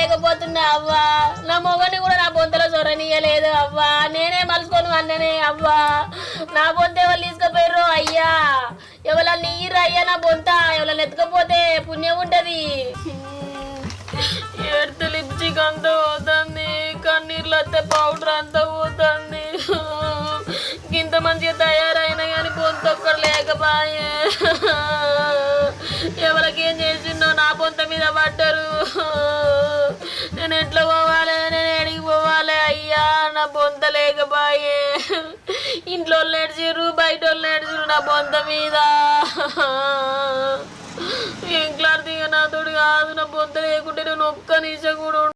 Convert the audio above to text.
లేకపోతున్నా అవ్వా. నా మొగని కూడా నా బొంతలో చొరనీయలేదు అవ్వా. నేనే మలుసుకొని అన్ననే అవ్వా. నా బొంత ఎవరు తీసుకుపోయారు అయ్యా? ఎవరన్నా నీరు అయ్యా నా బొంత ఎవరన్నా ఎత్తుకపోతే పుణ్యం ఉంటది. ఎడుతు లిప్స్టిక్ అంతా పోతుంది, కన్నీళ్ళు వస్తే పౌడర్ అంతా పోతుంది. ఇంత మంచిగా తయారైనా కానీ బొంత ఒక్కడు లేకపోయే. ఎవరికేం చేసిండో నా బొంత మీద పడ్డరు. నేను ఎట్లా పోవాలి, నేను ఎడికి పోవాలి అయ్యా? నా బొంత లేకపోయే. ఇంట్లో వాళ్ళు నేర్చిర్రు, బయట వాళ్ళు నేర్చిర్రు నా బొంత మీద. ఏం క్లారిటీగా నాతోడు కాదు, నా బొంత లేకుంటే నేను ఒక్క నిమిషం కూడా